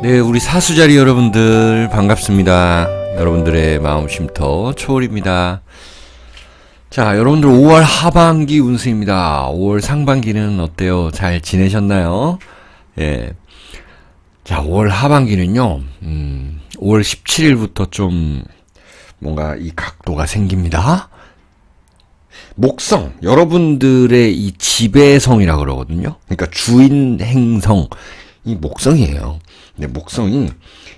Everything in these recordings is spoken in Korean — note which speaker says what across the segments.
Speaker 1: 네, 우리 사수자리 여러분들 반갑습니다. 여러분들의 마음 쉼터 초월입니다. 자, 여러분들 5월 하반기 운세입니다. 5월 상반기는 어때요? 잘 지내셨나요? 예. 자, 5월 하반기는요, 5월 17일부터 좀 뭔가 이 각도가 생깁니다. 목성, 여러분들의 이 지배성이라 그러거든요. 그러니까 주인 행성, 이 목성이에요. 근데 목성이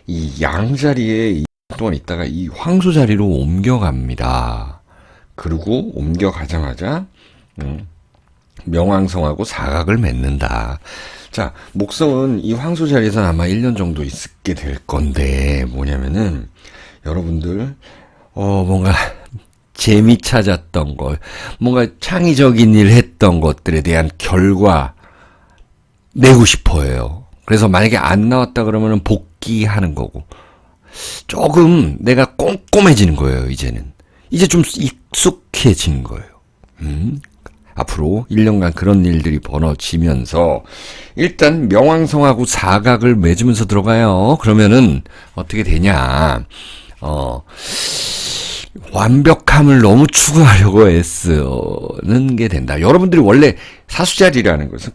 Speaker 1: 이 양자리에 2년 동안 있다가 이 황소 자리로 옮겨갑니다. 그리고 옮겨가자마자 명왕성하고 사각을 맺는다. 자, 목성은 이 황소 자리에서 아마 1년 정도 있게 될 건데 뭐냐면은 여러분들 뭔가 재미 찾았던 거, 뭔가 창의적인 일 했던 것들에 대한 결과 내고 싶어요. 그래서 만약에 안 나왔다 그러면은 복귀하는 거고, 조금 내가 꼼꼼해지는 거예요. 이제는 이제 좀 익숙해진 거예요. 앞으로 1년간 그런 일들이 벌어지면서 일단 명왕성하고 사각을 맺으면서 들어가요. 그러면은 어떻게 되냐? 완벽함을 너무 추구하려고 애쓰는 게 된다. 여러분들이 원래 사수자리라는 것은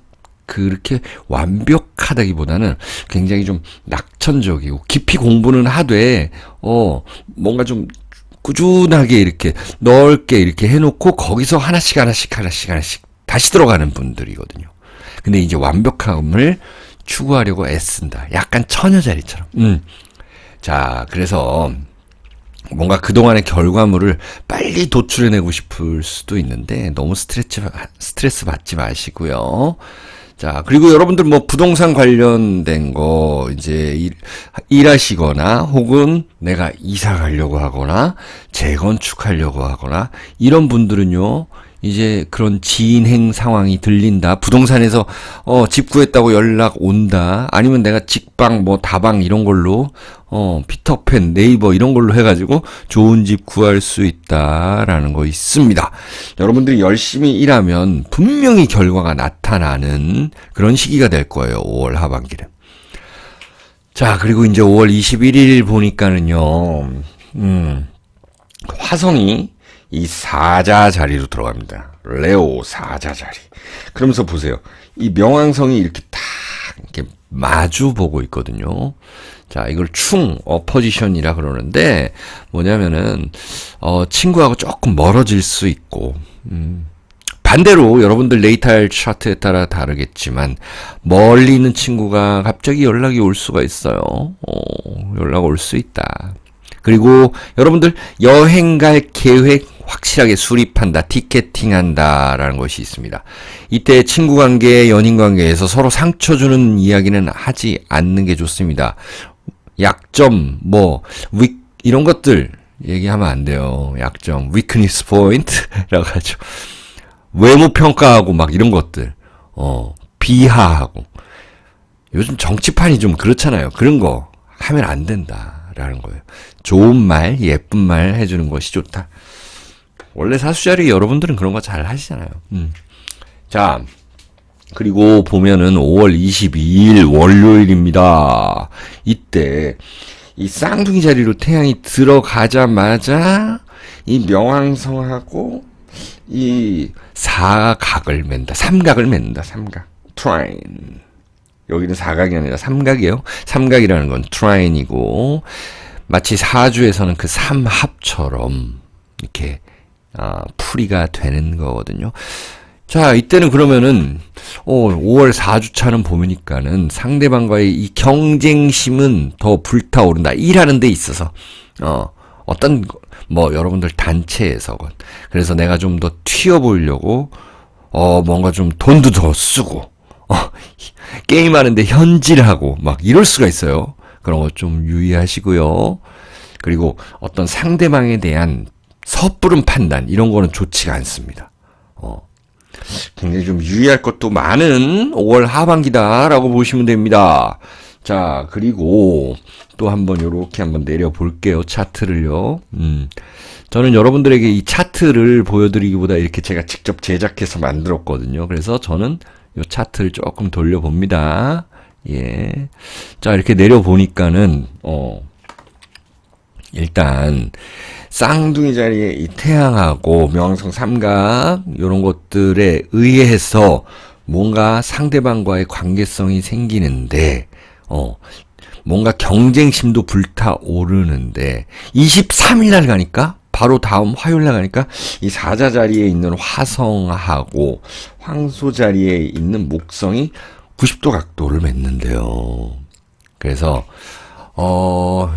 Speaker 1: 그렇게 완벽하다기보다는 굉장히 좀 낙천적이고 깊이 공부는 하되 뭔가 좀 꾸준하게 이렇게 넓게 이렇게 해놓고 거기서 하나씩 다시 들어가는 분들이거든요. 근데 이제 완벽함을 추구하려고 애쓴다. 약간 처녀자리처럼. 자, 그래서 뭔가 그동안의 결과물을 빨리 도출해내고 싶을 수도 있는데 너무 스트레스 받지 마시고요. 자, 그리고 여러분들 뭐 부동산 관련된 거 이제 일하시거나 혹은 내가 이사 가려고 하거나 재건축하려고 하거나 이런 분들은요, 이제 그런 진행 상황이 들린다. 부동산에서 집 구했다고 연락 온다. 아니면 내가 직방 뭐 다방 이런 걸로 피터팬 네이버 이런 걸로 해가지고 좋은 집 구할 수 있다라는 거 있습니다. 여러분들이 열심히 일하면 분명히 결과가 나타나는 그런 시기가 될 거예요. 5월 하반기는. 자, 그리고 이제 5월 21일 보니까는요, 화성이 이 사자 자리로 들어갑니다. 레오 사자 자리. 그러면서 보세요. 이 명왕성이 이렇게 딱 이렇게 마주 보고 있거든요. 자, 이걸 어포지션이라 그러는데 뭐냐면은 친구하고 조금 멀어질 수 있고, 반대로 여러분들 네이탈 차트에 따라 다르겠지만 멀리 있는 친구가 갑자기 연락이 올 수가 있어요. 연락 올 수 있다. 그리고 여러분들 여행 갈 계획 확실하게 수립한다, 티켓팅한다라는 것이 있습니다. 이때 친구 관계, 연인 관계에서 서로 상처 주는 이야기는 하지 않는 게 좋습니다. 약점, 이런 것들 얘기하면 안 돼요. 약점, weakness point라고 하죠. 외모 평가하고 막 이런 것들, 비하하고. 요즘 정치판이 좀 그렇잖아요. 그런 거 하면 안 된다라는 거예요. 좋은 말, 예쁜 말 해주는 것이 좋다. 원래 사수자리 여러분들은 그런 거 잘 하시잖아요. 자, 그리고 보면은 5월 22일 월요일입니다. 이때 이 쌍둥이 자리로 태양이 들어가자마자 이 명왕성하고 이 사각을 맺는다. 삼각을 맺는다. 삼각. 트라인. 여기는 사각이 아니라 삼각이에요. 삼각이라는 건 트라인이고 마치 사주에서는 그 삼합처럼 이렇게 풀이가 되는 거거든요. 자, 이때는 그러면은 5월 4주차는 보니까는 상대방과의 이 경쟁심은 더 불타오른다. 일하는 데 있어서 어떤 여러분들 단체에서건 그래서 내가 좀 더 튀어 보이려고 뭔가 좀 돈도 더 쓰고 게임하는데 현질하고 막 이럴 수가 있어요. 그런 거 좀 유의하시고요. 그리고 어떤 상대방에 대한 섣부른 판단 이런 거는 좋지가 않습니다. 굉장히 좀 유의할 것도 많은 5월 하반기다라고 보시면 됩니다. 자, 그리고 또 한번 요렇게 한번 내려볼게요. 차트를요. 저는 여러분들에게 이 차트를 보여드리기보다 이렇게 제가 직접 제작해서 만들었거든요. 그래서 저는 요 차트를 조금 돌려봅니다. 예. 자, 이렇게 내려보니까는, 일단, 쌍둥이 자리에 이 태양하고 명왕성 삼각, 요런 것들에 의해서 뭔가 상대방과의 관계성이 생기는데, 뭔가 경쟁심도 불타오르는데, 23일 날 가니까, 바로 다음 화요일 날 가니까, 이 사자 자리에 있는 화성하고, 황소 자리에 있는 목성이 90도 각도를 맺는데요. 그래서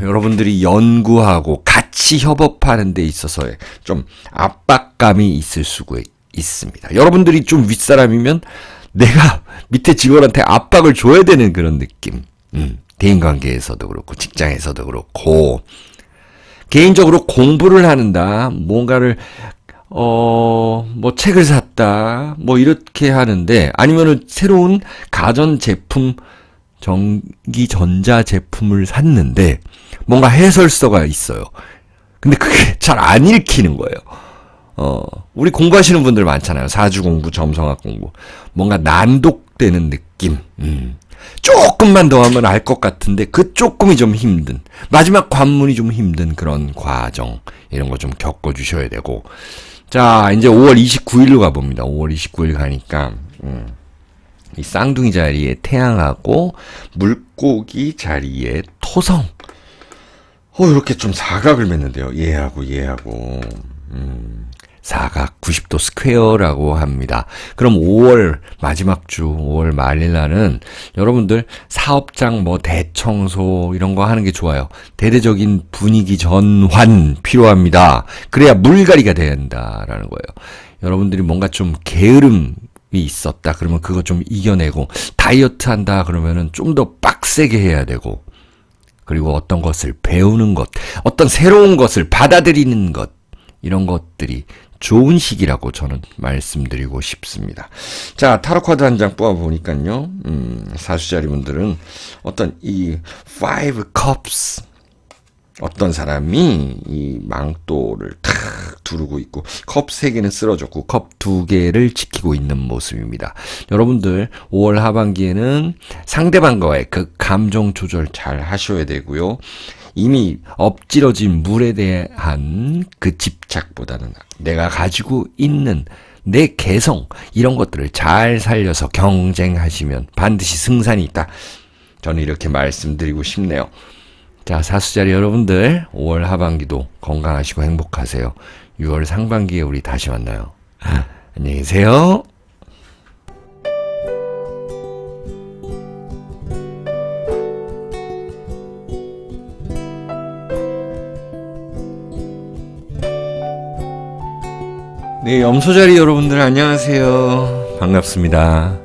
Speaker 1: 여러분들이 연구하고 같이 협업하는 데 있어서의 좀 압박감이 있을 수가 있습니다. 여러분들이 좀 윗사람이면 내가 밑에 직원한테 압박을 줘야 되는 그런 느낌. 대인관계에서도 그렇고 직장에서도 그렇고 개인적으로 공부를 하는다. 뭔가를 뭐 책을 샀다. 뭐 이렇게 하는데 아니면은 새로운 가전 제품 전기 전자 제품을 샀는데 뭔가 해설서가 있어요. 근데 그게 잘 안 읽히는 거예요. 우리 공부하시는 분들 많잖아요. 사주 공부, 점성학 공부. 뭔가 난독되는 느낌. 조금만 더 하면 알 것 같은데 그 조금이 좀 힘든 마지막 관문이 좀 힘든 그런 과정 이런 거 좀 겪어주셔야 되고 자 이제 5월 29일로 가봅니다. 5월 29일 가니까 이 쌍둥이 자리에 태양하고 물고기 자리에 토성 이렇게 좀 사각을 맺는데요. 얘하고 사각 90도 스퀘어라고 합니다. 그럼 5월 마지막 주 5월 말일 날은 여러분들 사업장 뭐 대청소 이런 거 하는 게 좋아요. 대대적인 분위기 전환 필요합니다. 그래야 물갈이가 된다라는 거예요. 여러분들이 뭔가 좀 게으름이 있었다 그러면 그거 좀 이겨내고 다이어트 한다 그러면은 좀 더 빡세게 해야 되고 그리고 어떤 것을 배우는 것 어떤 새로운 것을 받아들이는 것 이런 것들이 좋은 시기라고 저는 말씀드리고 싶습니다. 자, 타로 카드 한 장 뽑아보니까요, 사수자리 분들은 어떤 이 Five Cups, 어떤 사람이 이 망토를 탁 두르고 있고, 컵 3개는 쓰러졌고, 컵 2개를 지키고 있는 모습입니다. 여러분들, 5월 하반기에는 상대방과의 그 감정 조절 잘 하셔야 되고요. 이미 엎질러진 물에 대한 그 집착보다는 내가 가지고 있는 내 개성 이런 것들을 잘 살려서 경쟁하시면 반드시 승산이 있다. 저는 이렇게 말씀드리고 싶네요. 자, 사수자리 여러분들 5월 하반기도 건강하시고 행복하세요. 6월 상반기에 우리 다시 만나요. 안녕히 계세요. 네, 염소자리 여러분들 안녕하세요. 반갑습니다.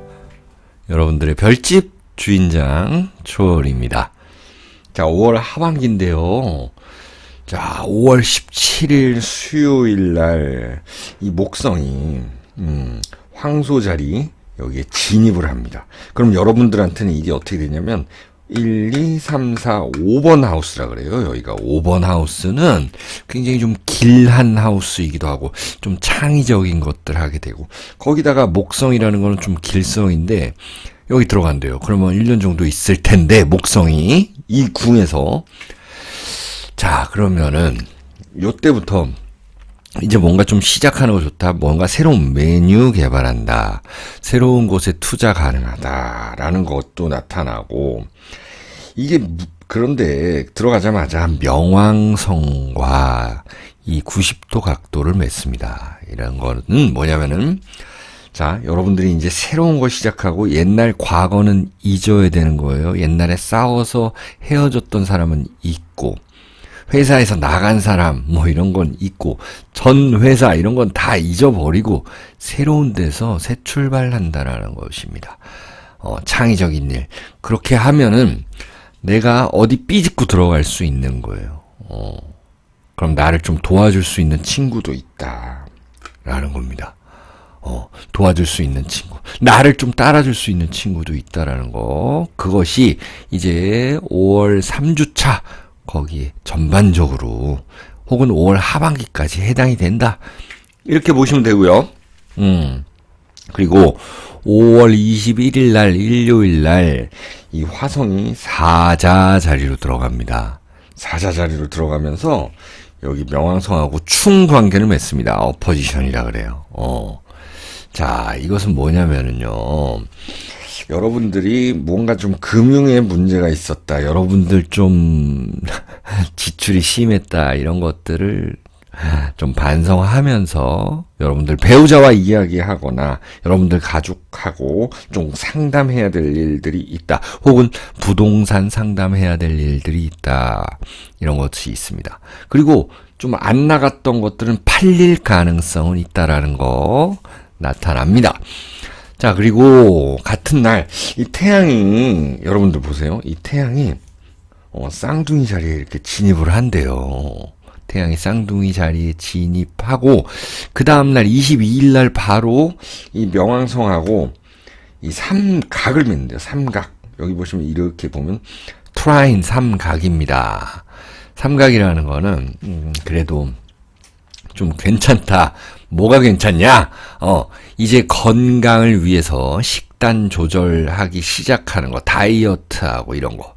Speaker 1: 여러분들의 별집 주인장 초월입니다. 자, 5월 하반기인데요. 자, 5월 17일 수요일 날 이 목성이 황소자리 여기에 진입을 합니다. 그럼 여러분들한테는 이게 어떻게 되냐면 1, 2, 3, 4, 5번 하우스라 그래요. 여기가 5번 하우스는 굉장히 좀 길한 하우스이기도 하고 좀 창의적인 것들 하게 되고 거기다가 목성이라는 거는 좀 길성인데 여기 들어간대요. 그러면 1년 정도 있을 텐데 목성이 이 궁에서 자 그러면은 요때부터 이제 뭔가 좀 시작하는 거 좋다. 뭔가 새로운 메뉴 개발한다. 새로운 곳에 투자 가능하다라는 것도 나타나고 이게 그런데 들어가자마자 명왕성과 이 90도 각도를 맺습니다. 이런 거는 뭐냐면은 자, 여러분들이 이제 새로운 거 시작하고 옛날 과거는 잊어야 되는 거예요. 옛날에 싸워서 헤어졌던 사람은 잊고 회사에서 나간 사람 뭐 이런 건 있고 전 회사 이런 건 다 잊어버리고 새로운 데서 새 출발한다라는 것입니다. 창의적인 일 그렇게 하면은 내가 어디 삐집고 들어갈 수 있는 거예요. 그럼 나를 좀 도와줄 수 있는 친구도 있다라는 겁니다. 도와줄 수 있는 친구 나를 좀 따라줄 수 있는 친구도 있다라는 거 그것이 이제 5월 3주차 거기에 전반적으로 혹은 5월 하반기까지 해당이 된다. 이렇게 보시면 되고요. 그리고 5월 21일 날 일요일 날 이 화성이 사자 자리로 들어갑니다. 사자 자리로 들어가면서 여기 명왕성하고 충 관계를 맺습니다. 어포지션이라 그래요. 자, 이것은 뭐냐면은요. 여러분들이 뭔가 좀 금융에 문제가 있었다. 여러분들 좀 지출이 심했다. 이런 것들을 좀 반성하면서 여러분들 배우자와 이야기하거나 여러분들 가족하고 좀 상담해야 될 일들이 있다. 혹은 부동산 상담해야 될 일들이 있다. 이런 것이 있습니다. 그리고 좀 안 나갔던 것들은 팔릴 가능성은 있다라는 거 나타납니다. 자, 그리고 같은 날 이 태양이 여러분들 보세요. 이 태양이 쌍둥이 자리에 이렇게 진입을 한대요. 태양이 쌍둥이 자리에 진입하고 그 다음날 22일 날 바로 이 명왕성하고 이 삼각을 맺는데요. 삼각. 여기 보시면 이렇게 보면 트라인 삼각입니다. 삼각이라는 거는 그래도 좀 괜찮다. 뭐가 괜찮냐? 이제 건강을 위해서 식단 조절하기 시작하는 거, 다이어트하고 이런 거.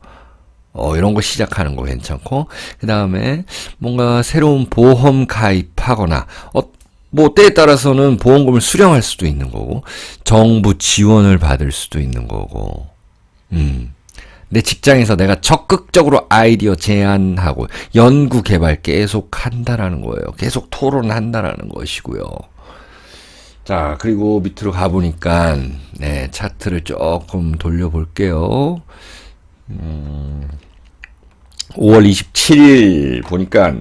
Speaker 1: 이런 거 시작하는 거 괜찮고, 그 다음에 뭔가 새로운 보험 가입하거나, 뭐 때에 따라서는 보험금을 수령할 수도 있는 거고, 정부 지원을 받을 수도 있는 거고, 내 직장에서 내가 적극적으로 아이디어 제안하고 연구 개발 계속 한다라는 거예요. 계속 토론한다라는 것이고요. 자, 그리고 밑으로 가보니까, 네, 차트를 조금 돌려볼게요. 5월 27일 보니까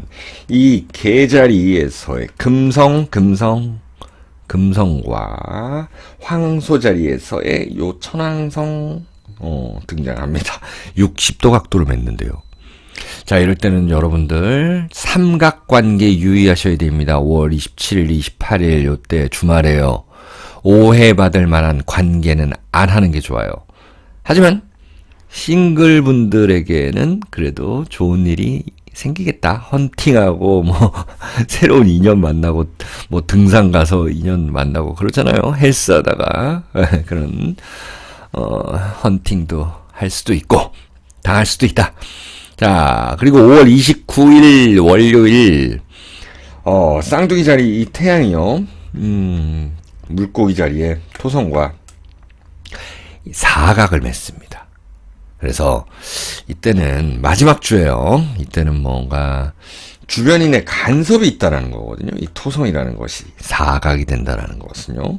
Speaker 1: 이 계자리에서의 금성과 황소 자리에서의 요 천왕성 등장합니다. 60도 각도를 맺는데요. 자, 이럴 때는 여러분들 삼각관계 유의하셔야 됩니다. 5월 27일, 28일 요때 주말에요. 오해받을 만한 관계는 안 하는 게 좋아요. 하지만 싱글 분들에게는 그래도 좋은 일이 생기겠다. 헌팅하고 뭐 새로운 인연 만나고 뭐 등산 가서 인연 만나고 그러잖아요. 헬스하다가 그런 헌팅도 할 수도 있고 당할 수도 있다. 자, 그리고 5월 29일 월요일 쌍둥이 자리 이 태양이요. 물고기 자리에 토성과 사각을 맺습니다. 그래서 이때는 마지막 주예요. 이때는 뭔가 주변인의 간섭이 있다라는 거거든요. 이 토성이라는 것이 사각이 된다라는 것은요.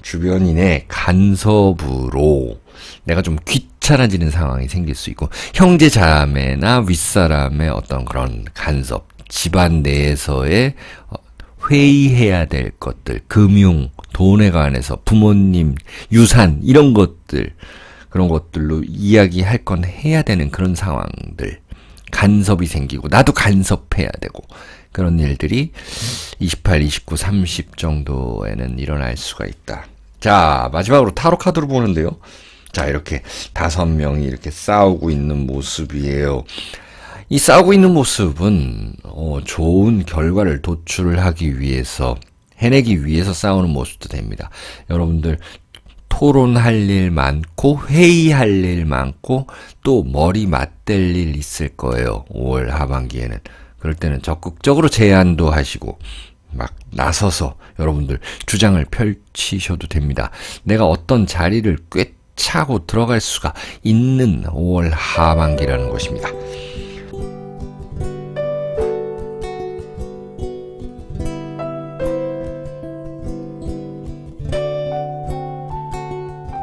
Speaker 1: 주변인의 간섭으로 내가 좀 귀찮아지는 상황이 생길 수 있고 형제 자매나 윗사람의 어떤 그런 간섭, 집안 내에서의 회의해야 될 것들, 금융, 돈에 관해서 부모님, 유산 이런 것들 그런 것들로 이야기할 건 해야 되는 그런 상황들, 간섭이 생기고 나도 간섭해야 되고 그런 일들이 28, 29, 30 정도에는 일어날 수가 있다. 자, 마지막으로 타로 카드로 보는데요. 자, 이렇게 5명이 이렇게 싸우고 있는 모습이에요. 이 싸우고 있는 모습은 좋은 결과를 도출을 하기 위해서, 해내기 위해서 싸우는 모습도 됩니다. 여러분들 토론할 일 많고 회의할 일 많고 또 머리 맞댈 일 있을 거예요. 5월 하반기에는. 그럴 때는 적극적으로 제안도 하시고 막 나서서 여러분들 주장을 펼치셔도 됩니다. 내가 어떤 자리를 꿰차고 들어갈 수가 있는 5월 하반기라는 것입니다.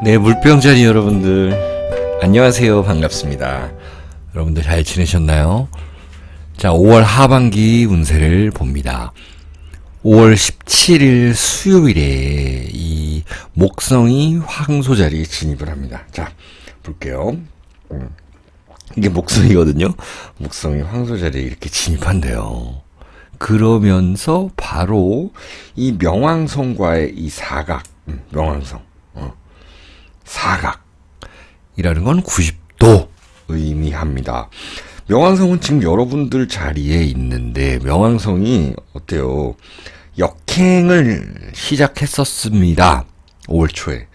Speaker 1: 네, 물병자리 여러분들 안녕하세요. 반갑습니다. 여러분들 잘 지내셨나요? 자, 5월 하반기 운세를 봅니다. 5월 17일 수요일에 이 목성이 황소 자리에 진입을 합니다. 자, 볼게요. 이게 목성이거든요. 목성이 황소 자리에 이렇게 진입한대요. 그러면서 바로 이 명왕성과의 이 사각, 명왕성. 사각이라는 건 90도 의미합니다. 명왕성은 지금 여러분들 자리에 있는데 명왕성이 어때요? 역행을 시작했었습니다. 5월 초에.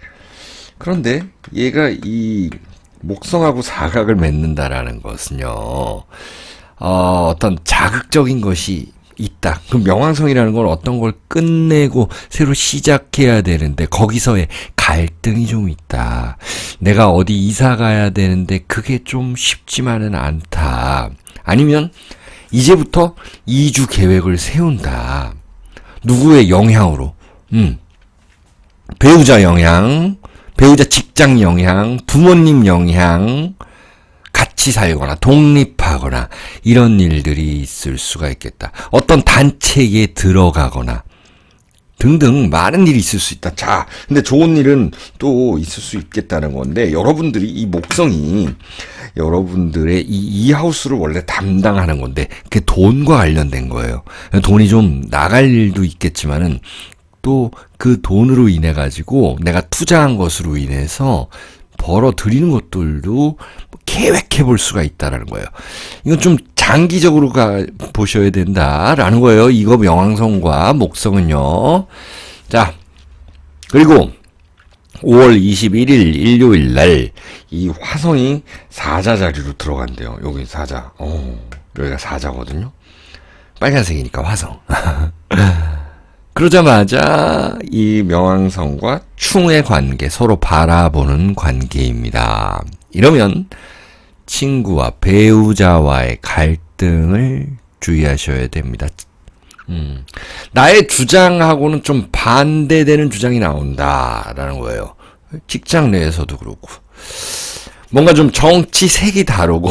Speaker 1: 그런데 얘가 이 목성하고 사각을 맺는다라는 것은요, 어떤 자극적인 것이 있다. 그 명왕성이라는 건 어떤 걸 끝내고 새로 시작해야 되는데 거기서의 갈등이 좀 있다. 내가 어디 이사 가야 되는데 그게 좀 쉽지만은 않다. 아니면 이제부터 이주 계획을 세운다. 누구의 영향으로? 배우자 영향, 배우자 직장 영향, 부모님 영향, 같이 살거나 독립하거나 이런 일들이 있을 수가 있겠다. 어떤 단체에 들어가거나 등등 많은 일이 있을 수 있다. 자, 근데 좋은 일은 또 있을 수 있겠다는 건데, 여러분들이 이 목성이 여러분들의 이 하우스를 원래 담당하는 건데 그게 돈과 관련된 거예요. 돈이 좀 나갈 일도 있겠지만은 또 그 돈으로 인해 가지고 내가 투자한 것으로 인해서 벌어들이는 것들도 계획해 볼 수가 있다라는 거예요. 이건 좀 장기적으로 보셔야 된다라는 거예요. 이거 명왕성과 목성은요. 자, 그리고 5월 21일 일요일 날 이 화성이 사자 자리로 들어간대요. 여기 사자. 여기가 사자거든요. 빨간색이니까 화성. 그러자마자 이 명왕성과 충의 관계, 서로 바라보는 관계입니다. 이러면 친구와 배우자와의 갈등을 주의하셔야 됩니다. 나의 주장하고는 좀 반대되는 주장이 나온다라는 거예요. 직장 내에서도 그렇고. 뭔가 좀 정치색이 다르고,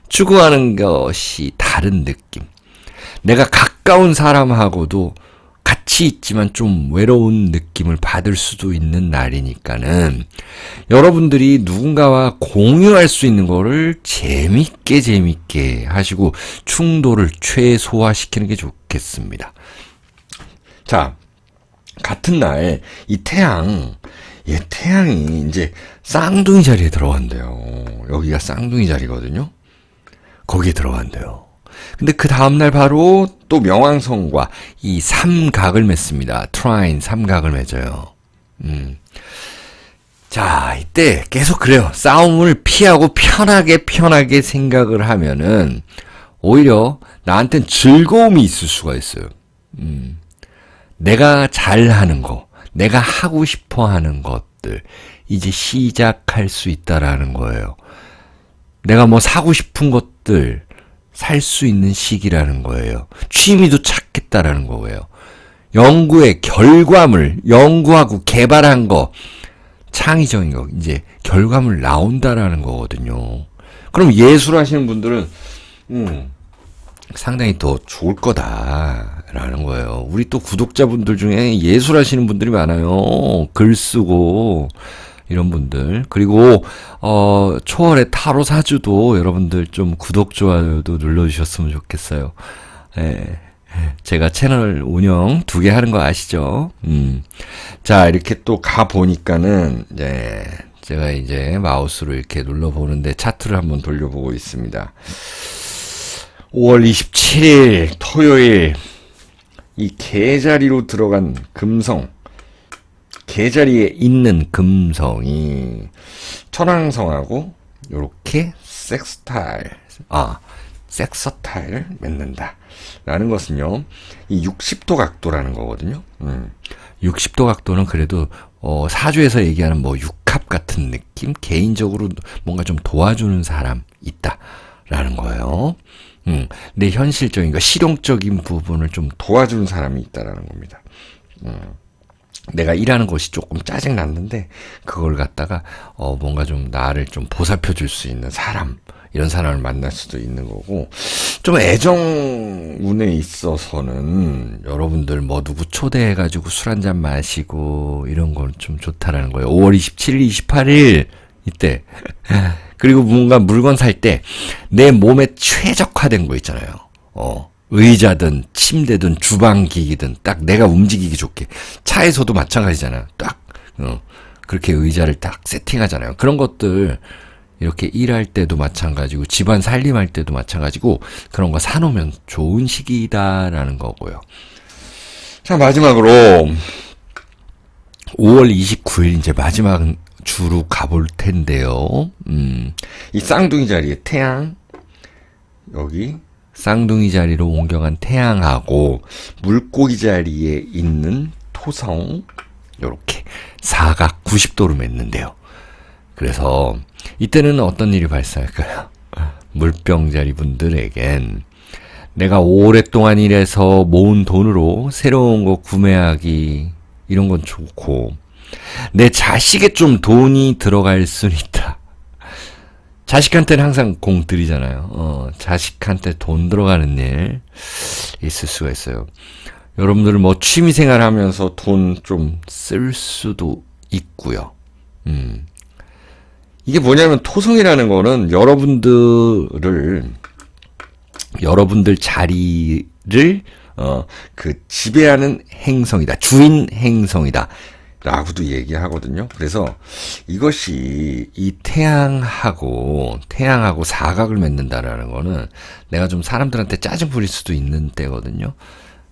Speaker 1: 추구하는 것이 다른 느낌. 내가 가까운 사람하고도 같이 있지만 좀 외로운 느낌을 받을 수도 있는 날이니까는 여러분들이 누군가와 공유할 수 있는 거를 재밌게 하시고 충돌을 최소화시키는 게 좋겠습니다. 자, 같은 날 이 태양이 이제 쌍둥이 자리에 들어간대요. 여기가 쌍둥이 자리거든요. 거기에 들어간대요. 근데 그 다음날 바로 또 명왕성과 이 삼각을 맺습니다. 트라인 삼각을 맺어요. 자, 이때 계속 그래요. 싸움을 피하고 편하게 생각을 하면은 오히려 나한텐 즐거움이 있을 수가 있어요. 내가 잘하는 거, 내가 하고 싶어 하는 것들 이제 시작할 수 있다라는 거예요. 내가 뭐 사고 싶은 것들 살 수 있는 시기라는 거예요. 취미도 찾겠다라는 거예요. 연구의 결과물, 연구하고 개발한 거, 창의적인 거, 이제 결과물 나온다라는 거거든요. 그럼 예술 하시는 분들은, 상당히 더 좋을 거다라는 거예요. 우리 또 구독자분들 중에 예술 하시는 분들이 많아요. 글 쓰고, 이런 분들. 그리고 초월의 타로 사주도 여러분들 좀 구독, 좋아요도 눌러주셨으면 좋겠어요. 예. 제가 채널 운영 2개 하는 거 아시죠? 자, 이렇게 또 가보니까는, 제가 이제 마우스로 이렇게 눌러보는데 차트를 한번 돌려보고 있습니다. 5월 27일 토요일, 이 개자리로 들어간 금성, 개자리에 있는 금성이 천왕성하고 요렇게 섹서타일 맺는다 라는 것은요, 이 60도 각도라는 거거든요. 60도 각도는 그래도 사주에서 얘기하는 뭐 육합 같은 느낌, 개인적으로 뭔가 좀 도와주는 사람 있다 라는 거예요. 근데 현실적인 거, 실용적인 부분을 좀 도와주는 사람이 있다라는 겁니다. 내가 일하는 것이 조금 짜증났는데 그걸 갖다가 뭔가 좀 나를 좀 보살펴 줄 수 있는 사람, 이런 사람을 만날 수도 있는 거고, 좀 애정운에 있어서는 여러분들 뭐 누구 초대해가지고 술 한잔 마시고 이런 건 좀 좋다라는 거예요. 5월 27일, 28일 이때. 그리고 뭔가 물건 살 때 내 몸에 최적화된 거 있잖아요. 의자든 침대든 주방기기든 딱 내가 움직이기 좋게. 차에서도 마찬가지잖아요. 딱 그렇게 의자를 딱 세팅하잖아요. 그런 것들 이렇게 일할 때도 마찬가지고 집안 살림할 때도 마찬가지고 그런 거 사놓으면 좋은 시기다라는 거고요. 자, 마지막으로 5월 29일 이제 마지막 주로 가볼 텐데요. 이 쌍둥이 자리에 태양, 여기 쌍둥이 자리로 옮겨간 태양하고 물고기 자리에 있는 토성, 요렇게 사각 90도로 맺는데요. 그래서 이때는 어떤 일이 발생할까요? 물병자리 분들에겐 내가 오랫동안 일해서 모은 돈으로 새로운 거 구매하기 이런 건 좋고, 내 자식에 좀 돈이 들어갈 수는 있다. 자식한테는 항상 공 들이잖아요. 자식한테 돈 들어가는 일 있을 수가 있어요. 여러분들 뭐 취미생활 하면서 돈 좀 쓸 수도 있고요. 이게 뭐냐면 토성이라는 거는 여러분들 자리를 지배하는 행성이다. 주인 행성이다. 라고도 얘기하거든요. 그래서 이것이 이 태양하고 사각을 맺는다라는 거는 내가 좀 사람들한테 짜증 부릴 수도 있는 때거든요.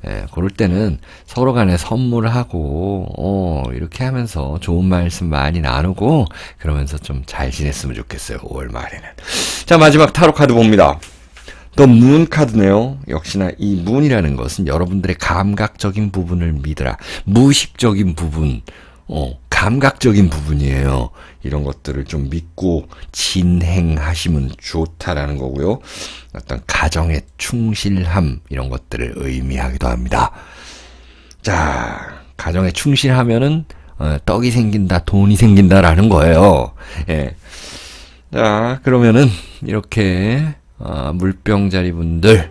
Speaker 1: 예, 그럴 때는 서로 간에 선물하고, 이렇게 하면서 좋은 말씀 많이 나누고, 그러면서 좀 잘 지냈으면 좋겠어요. 5월 말에는. 자, 마지막 타로 카드 봅니다. 또 문 카드네요. 역시나 이 문이라는 것은 여러분들의 감각적인 부분을 믿으라. 무의식적인 부분, 감각적인 부분이에요. 이런 것들을 좀 믿고 진행하시면 좋다라는 거고요. 어떤 가정의 충실함 이런 것들을 의미하기도 합니다. 자, 가정에 충실하면은 떡이 생긴다, 돈이 생긴다라는 거예요. 예. 자, 그러면은 이렇게 물병자리 분들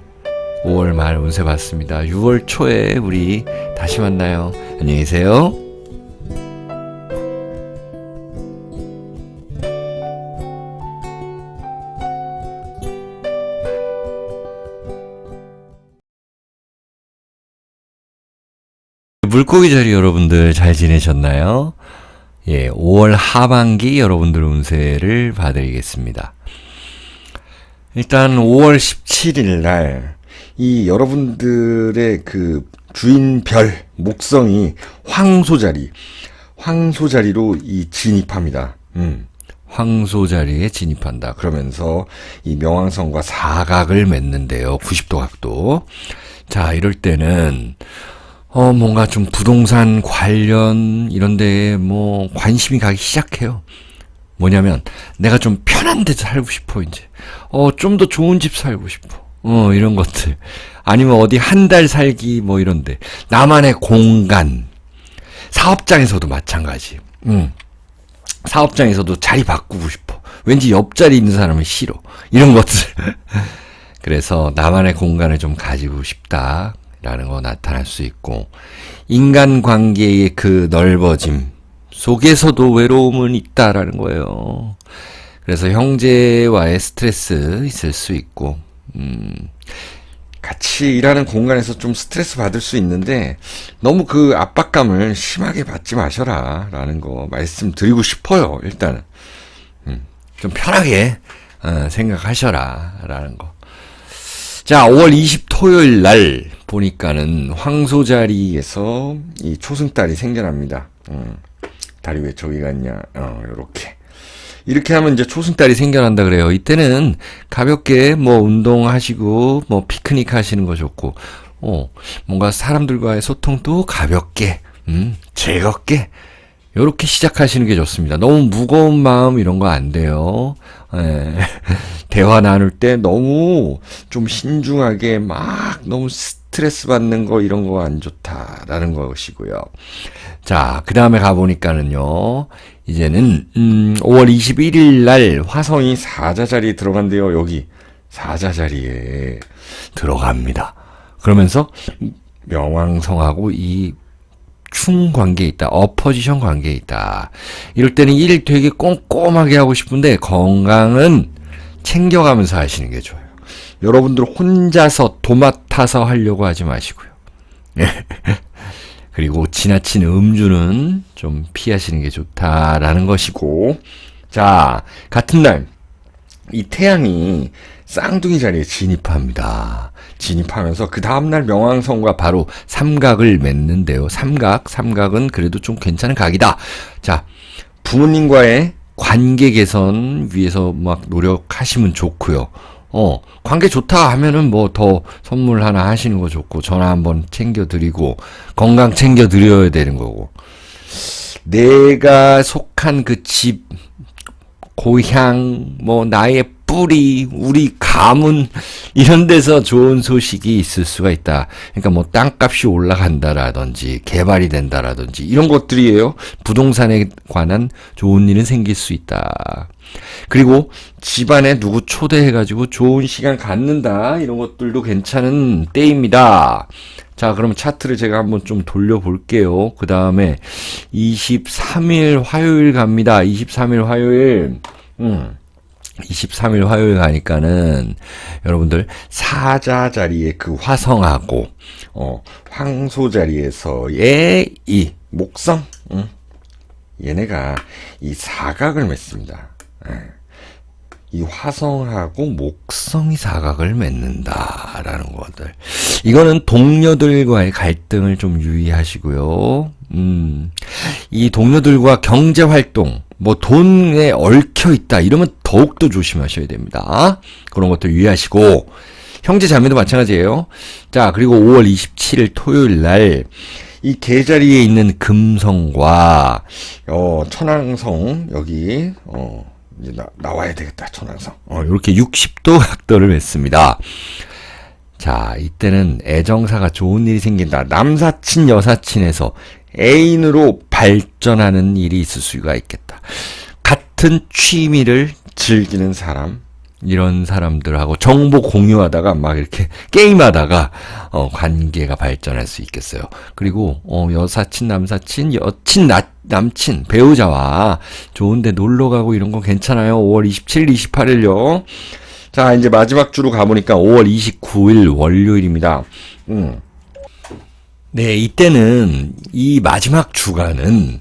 Speaker 1: 5월 말 운세 봤습니다. 6월 초에 우리 다시 만나요. 안녕히 계세요. 물고기 자리 여러분들 잘 지내셨나요? 예, 5월 하반기 여러분들 운세를 봐드리겠습니다. 일단 5월 17일 날 이 여러분들의 그 주인별 목성이 황소자리로 이 진입합니다. 황소자리에 진입한다. 그러면서 이 명왕성과 사각을 맺는데요. 90도 각도. 자, 이럴 때는 뭔가 좀 부동산 관련 이런 데에 뭐 관심이 가기 시작해요. 뭐냐면 내가 좀 편한 데 살고 싶어 이제. 좀 더 좋은 집 살고 싶어. 이런 것들. 아니면 어디 한 달 살기 뭐 이런데. 나만의 공간. 사업장에서도 마찬가지. 사업장에서도 자리 바꾸고 싶어. 왠지 옆자리 있는 사람은 싫어. 이런 것들. 그래서 나만의 공간을 좀 가지고 싶다. 라는 거 나타날 수 있고, 인간관계의 그 넓어짐 속에서도 외로움은 있다라는 거예요. 그래서 형제와의 스트레스 있을 수 있고, 같이 일하는 공간에서 좀 스트레스 받을 수 있는데 너무 그 압박감을 심하게 받지 마셔라 라는 거 말씀드리고 싶어요. 일단은 좀 편하게 생각하셔라 라는 거. 자, 5월 20 토요일 날 보니까는 황소 자리에서 이 초승달이 생겨납니다. 달이 왜 저기 갔냐? 요렇게. 이렇게 하면 이제 초승달이 생겨난다 그래요. 이때는 가볍게 뭐 운동하시고 뭐 피크닉 하시는 거 좋고, 뭔가 사람들과의 소통도 가볍게, 즐겁게 요렇게 시작하시는 게 좋습니다. 너무 무거운 마음 이런 거 안 돼요. 예. 대화 나눌 때 너무 좀 신중하게 막 너무 스트레스 받는 거 이런 거 안 좋다라는 것이고요. 자, 그 다음에 가보니까는요, 이제는 5월 21일 날 화성이 사자 자리에 들어간대요. 여기 사자 자리에 들어갑니다. 그러면서 명왕성하고 이 충 관계에 있다. 어포지션 관계에 있다. 이럴 때는 일 되게 꼼꼼하게 하고 싶은데 건강은 챙겨가면서 하시는 게 좋아요. 여러분들 혼자서 도맡아서 하려고 하지 마시고요. 그리고 지나친 음주는 좀 피하시는 게 좋다라는 것이고, 자, 같은 날 이 태양이 쌍둥이 자리에 진입합니다. 진입하면서 그 다음날 명왕성과 바로 삼각을 맺는데요. 삼각은 그래도 좀 괜찮은 각이다. 자, 부모님과의 관계 개선 위해서 막 노력하시면 좋고요. 관계 좋다 하면은 뭐 더 선물 하나 하시는 거 좋고, 전화 한번 챙겨드리고, 건강 챙겨드려야 되는 거고. 내가 속한 그 집, 고향, 뭐, 나의 뿌리, 우리 가문, 이런 데서 좋은 소식이 있을 수가 있다. 그러니까 뭐, 땅값이 올라간다라든지, 개발이 된다라든지, 이런 것들이에요. 부동산에 관한 좋은 일은 생길 수 있다. 그리고 집안에 누구 초대해가지고 좋은 시간 갖는다. 이런 것들도 괜찮은 때입니다. 자, 그럼 차트를 제가 한번 좀 돌려볼게요. 그 다음에 23일 화요일 갑니다. 23일 화요일. 23일 화요일 가니까는 여러분들 사자 자리에 그 화성하고 황소 자리에서의 이 목성 얘네가 이 사각을 맺습니다. 이 화성하고 목성이 사각을 맺는다라는 것들. 이거는 동료들과의 갈등을 좀 유의하시고요. 이 동료들과 경제 활동, 뭐 돈에 얽혀 있다 이러면 더욱더 조심하셔야 됩니다. 그런 것들 유의하시고, 형제 자매도 마찬가지예요. 자, 그리고 5월 27일 토요일 날 이 계자리에 있는 금성과 천왕성 여기 이제 나와야 되겠다. 천왕성. 이렇게 60도 각도를 맺습니다. 자, 이때는 애정사가 좋은 일이 생긴다. 남사친, 여사친에서 애인으로 발전하는 일이 있을 수가 있겠다. 같은 취미를 즐기는 사람, 이런 사람들하고 정보 공유하다가 막 이렇게 게임하다가 관계가 발전할 수 있겠어요. 그리고 여사친, 남사친, 여친, 남친, 배우자와 좋은데 놀러 가고 이런 거 괜찮아요. 5월 27일, 28일요. 자, 이제 마지막 주로 가보니까 5월 29일 월요일입니다. 네, 이때는 이 마지막 주간은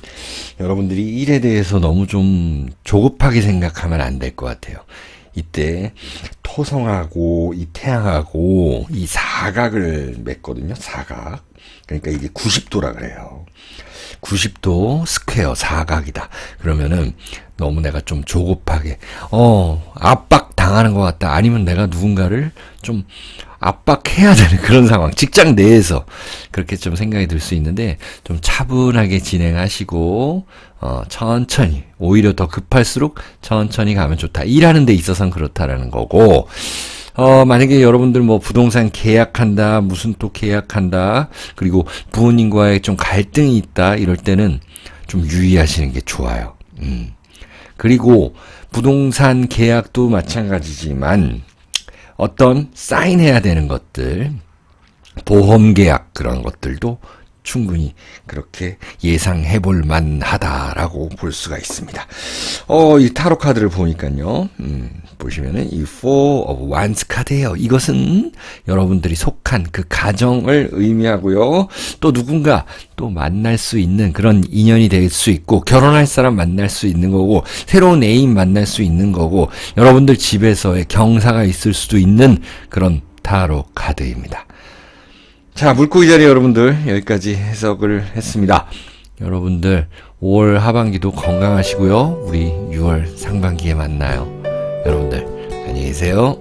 Speaker 1: 여러분들이 일에 대해서 너무 좀 조급하게 생각하면 안 될 것 같아요. 이때 토성하고 이 태양하고 이 사각을 맺거든요. 사각. 그러니까 이게 90도라 그래요. 90도 스퀘어 사각이다. 그러면은 너무 내가 좀 조급하게 압박 당하는 것 같다. 아니면 내가 누군가를 좀 압박해야 되는 그런 상황. 직장 내에서 그렇게 좀 생각이 들 수 있는데 좀 차분하게 진행하시고 천천히, 오히려 더 급할수록 천천히 가면 좋다. 일하는 데 있어서는 그렇다라는 거고, 만약에 여러분들 뭐 부동산 계약한다, 무슨 또 계약한다, 그리고 부모님과의 좀 갈등이 있다, 이럴 때는 좀 유의하시는 게 좋아요. 그리고 부동산 계약도 마찬가지지만 어떤 사인해야 되는 것들, 보험 계약 그런 것들도 충분히 그렇게 예상해 볼 만하다라고 볼 수가 있습니다. 이 타로 카드를 보니까요. 보시면은 이 Four of Wands 카드예요. 이것은 여러분들이 속한 그 가정을 의미하고요. 또 누군가 또 만날 수 있는 그런 인연이 될 수 있고, 결혼할 사람 만날 수 있는 거고, 새로운 애인 만날 수 있는 거고, 여러분들 집에서의 경사가 있을 수도 있는 그런 타로 카드입니다. 자, 물고기 자리 여러분들 여기까지 해석을 했습니다. 여러분들 5월 하반기도 건강하시고요. 우리 6월 상반기에 만나요. 여러분들 안녕히 계세요.